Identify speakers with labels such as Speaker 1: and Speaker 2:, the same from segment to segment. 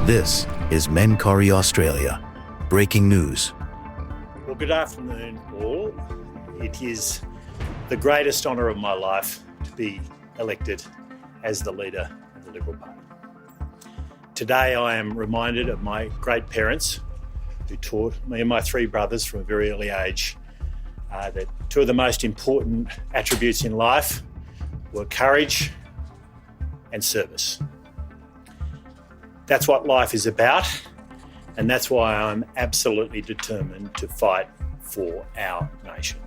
Speaker 1: This is Mencori Australia. Breaking news.
Speaker 2: Well, good afternoon, all. It is the greatest honour of my life to be elected as the leader of the Liberal Party. Today I am reminded of my great parents who taught me and my three brothers from a very early age that two of the most important attributes in life were courage and service. That's what life is about, and that's why I'm absolutely determined to fight for our nation.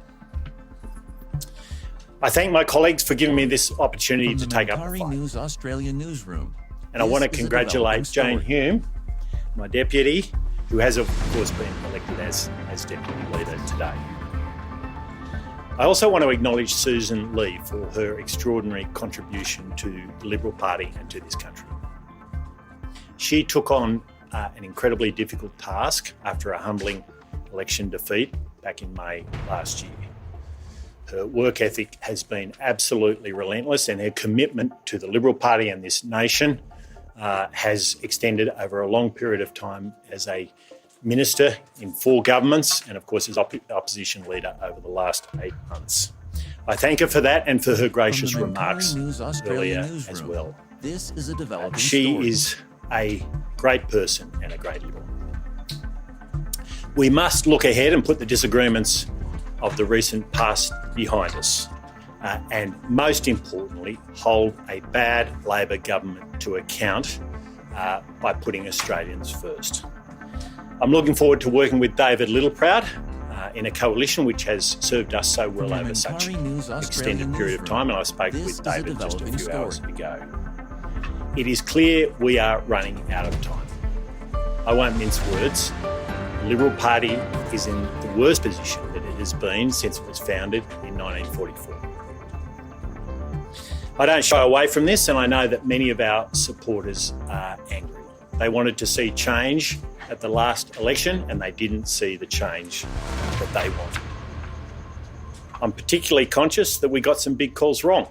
Speaker 2: I thank my colleagues for giving me this opportunity to take up the fight.
Speaker 3: News Australia newsroom.
Speaker 2: And I want to congratulate Jane Hume, my deputy, who has of course been elected as deputy leader today. I also want to acknowledge Susan Lee for her extraordinary contribution to the Liberal Party and to this country. She took on an incredibly difficult task after a humbling election defeat back in May last year. Her work ethic has been absolutely relentless, and her commitment to the Liberal Party and this nation has extended over a long period of time as a minister in 4 governments and, of course, as opposition leader over the last 8 months. I thank her for that and for her gracious remarks earlier as well.
Speaker 3: This is a developing
Speaker 2: She
Speaker 3: story.
Speaker 2: is a great person and a great Liberal. We must look ahead and put the disagreements of the recent past behind us, and most importantly, hold a bad Labor government to account by putting Australians first. I'm looking forward to working with David Littleproud in a coalition which has served us so well over such an extended period of time, and I spoke with David just a few hours ago. It is clear we are running out of time. I won't mince words. The Liberal Party is in the worst position that it has been since it was founded in 1944. I don't shy away from this, and I know that many of our supporters are angry. They wanted to see change at the last election, and they didn't see the change that they wanted. I'm particularly conscious that we got some big calls wrong,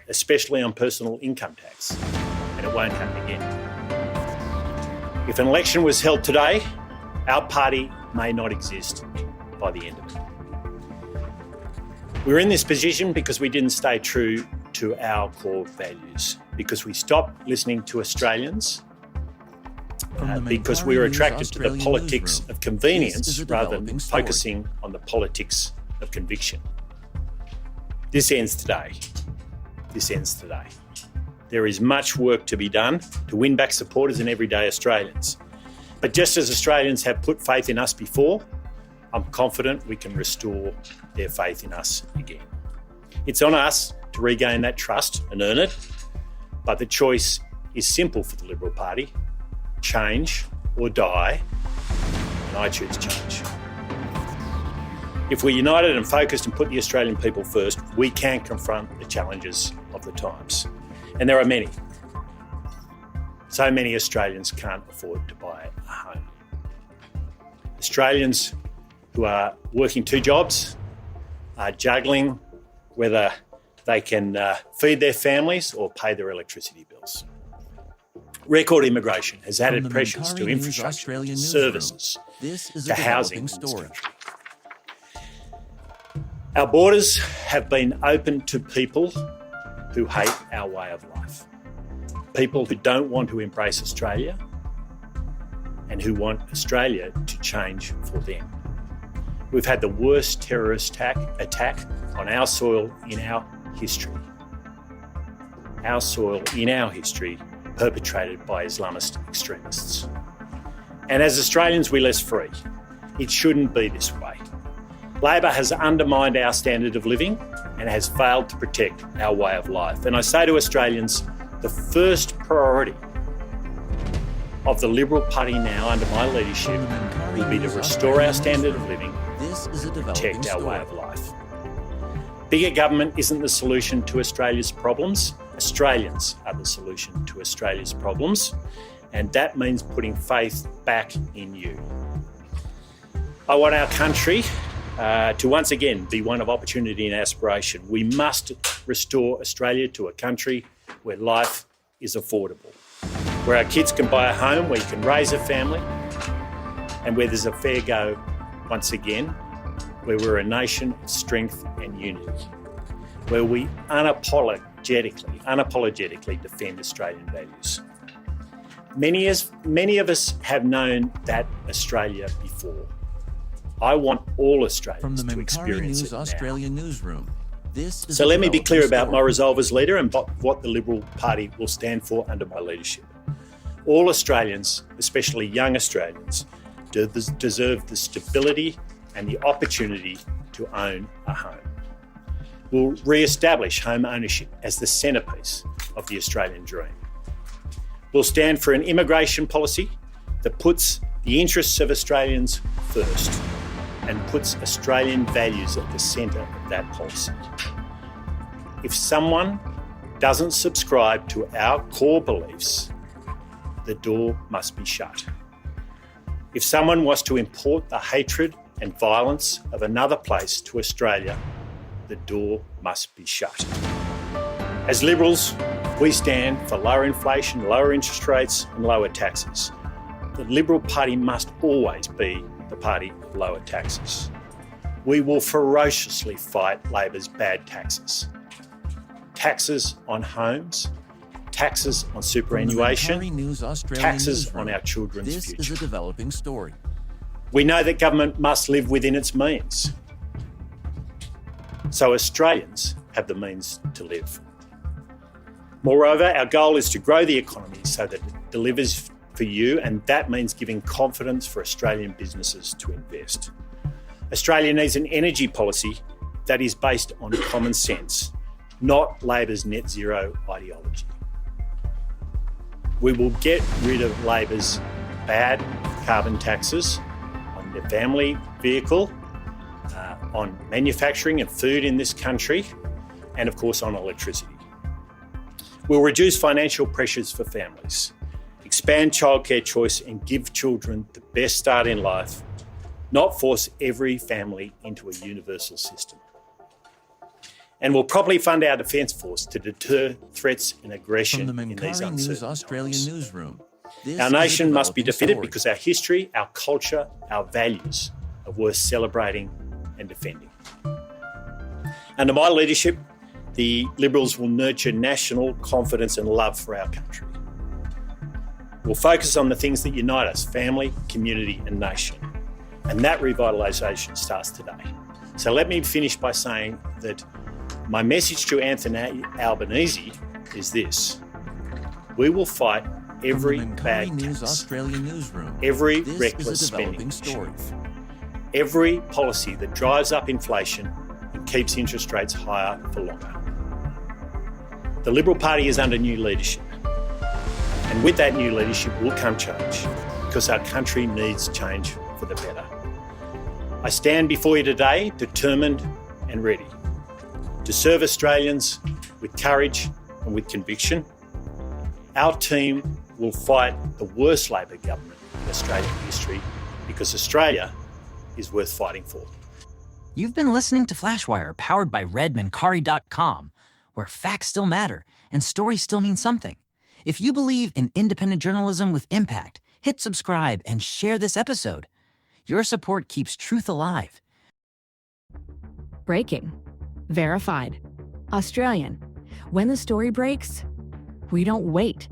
Speaker 2: especially on personal income tax, and it won't happen again. If an election was held today, our party may not exist by the end of it. We're in this position because we didn't stay true to our core values, because we stopped listening to Australians, because we were attracted to the politics of convenience rather than focusing on the politics of conviction. This ends today. This ends today. There is much work to be done to win back supporters and everyday Australians. But just as Australians have put faith in us before, I'm confident we can restore their faith in us again. It's on us to regain that trust and earn it, but the choice is simple for the Liberal Party: change or die, and I choose change. If we're united and focused and put the Australian people first, we can confront the challenges of the times. And there are many. So many Australians can't afford to buy a home. Australians who are working 2 jobs are juggling whether they can feed their families or pay their electricity bills. Record immigration has added pressures to infrastructure, to services, to housing in this country. Our borders have been open to people who hate our way of life, people who don't want to embrace Australia and who want Australia to change for them. We've had the worst terrorist attack on our soil in our history. Our soil in our history, perpetrated by Islamist extremists. And as Australians, we're less free. It shouldn't be this way. Labor has undermined our standard of living and has failed to protect our way of life. And I say to Australians, the first priority of the Liberal Party now under my leadership will be to restore our standard of living and protect our way of life. Bigger government isn't the solution to Australia's problems. Australians are the solution to Australia's problems, and that means putting faith back in you. I want our country to once again be one of opportunity and aspiration. We must restore Australia to a country where life is affordable. where our kids can buy a home, where you can raise a family, and where there's a fair go once again, where we're a nation of strength and unity, where we unapologetically defend Australian values. Many of us have known that Australia before. I want all Australians to experience it now.
Speaker 3: Australia newsroom. This is
Speaker 2: So let me be clear about my
Speaker 3: story.
Speaker 2: resolve as leader and what the Liberal Party will stand for under my leadership. All Australians, especially young Australians, deserve the stability and the opportunity to own a home. We'll re-establish home ownership as the centerpiece of the Australian dream. We'll stand for an immigration policy that puts the interests of Australians first and puts Australian values at the centre of that policy. If someone doesn't subscribe to our core beliefs, the door must be shut. If someone was to import the hatred and violence of another place to Australia, the door must be shut. As Liberals, we stand for lower inflation, lower interest rates and lower taxes. The Liberal Party must always be the party of lower taxes. We will ferociously fight Labor's bad taxes. Taxes on homes, taxes on superannuation, taxes on our children's future.
Speaker 3: This is a developing story.
Speaker 2: We know that government must live within its means. So Australians have the means to live. Moreover, our goal is to grow the economy so that it delivers for you, and that means giving confidence for Australian businesses to invest. Australia needs an energy policy that is based on common sense, not Labor's net zero ideology. We will get rid of Labor's bad carbon taxes on the family vehicle, on manufacturing and food in this country, and of course on electricity. We'll reduce financial pressures for families, expand childcare choice and give children the best start in life, not force every family into a universal system. And we'll properly fund our Defence Force to deter threats and aggression
Speaker 3: From the
Speaker 2: in these
Speaker 3: Mankari News
Speaker 2: uncertain
Speaker 3: Australia
Speaker 2: times.
Speaker 3: newsroom. This
Speaker 2: Our
Speaker 3: is a
Speaker 2: nation must be
Speaker 3: developing
Speaker 2: defended
Speaker 3: story.
Speaker 2: because our history, our culture, our values are worth celebrating and defending. Under my leadership, the Liberals will nurture national confidence and love for our country. We'll focus on the things that unite us, family, community and nation. And that revitalisation starts today. So let me finish by saying that my message to Anthony Albanese is this: we will fight every
Speaker 3: From the Mankari
Speaker 2: bad
Speaker 3: News
Speaker 2: tax,
Speaker 3: Australia newsroom.
Speaker 2: every
Speaker 3: This
Speaker 2: reckless
Speaker 3: is a developing
Speaker 2: spending,
Speaker 3: story.
Speaker 2: every policy that drives up inflation and keeps interest rates higher for longer. The Liberal Party is under new leadership. And with that new leadership will come change, because our country needs change for the better. I stand before you today determined and ready to serve Australians with courage and with conviction. Our team will fight the worst Labor government in Australian history, because Australia is worth fighting for.
Speaker 4: You've been listening to Flashwire, powered by redmankari.com, where facts still matter and stories still mean something. If you believe in independent journalism with impact, hit subscribe and share this episode. Your support keeps truth alive.
Speaker 5: Breaking. Verified. Australian. When the story breaks, we don't wait.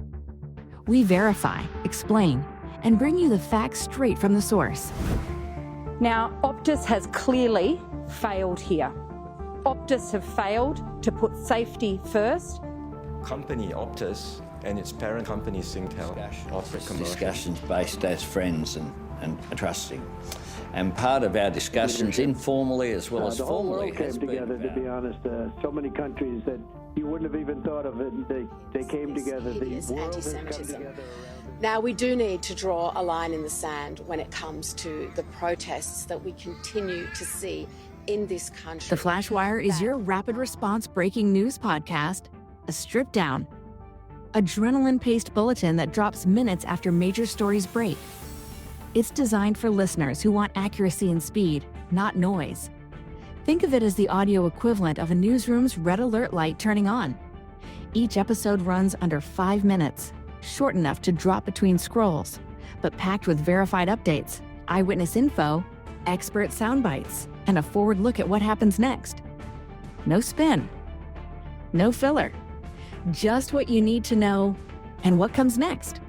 Speaker 5: We verify, explain, and bring you the facts straight from the source.
Speaker 6: Now, Optus has clearly failed here. Optus have failed to put safety first.
Speaker 7: Company Optus and its parent company Singtel offer commercial.
Speaker 8: Discussions based as friends and trusting. And part of our discussions, informally as well as
Speaker 9: the whole
Speaker 8: formally,
Speaker 9: world
Speaker 8: has
Speaker 9: came
Speaker 8: been
Speaker 9: together, to be honest. So many countries that you wouldn't have even thought of it, they came together. The world has come together around it.
Speaker 10: Now, we do need to draw a line in the sand when it comes to the protests that we continue to see in this country.
Speaker 5: The Flashwire is your rapid response breaking news podcast, a stripped down, adrenaline-paced bulletin that drops minutes after major stories break. It's designed for listeners who want accuracy and speed, not noise. Think of it as the audio equivalent of a newsroom's red alert light turning on. Each episode runs under 5 minutes, short enough to drop between scrolls, but packed with verified updates, eyewitness info, expert sound bites, and a forward look at what happens next. No spin, no filler, just what you need to know and what comes next.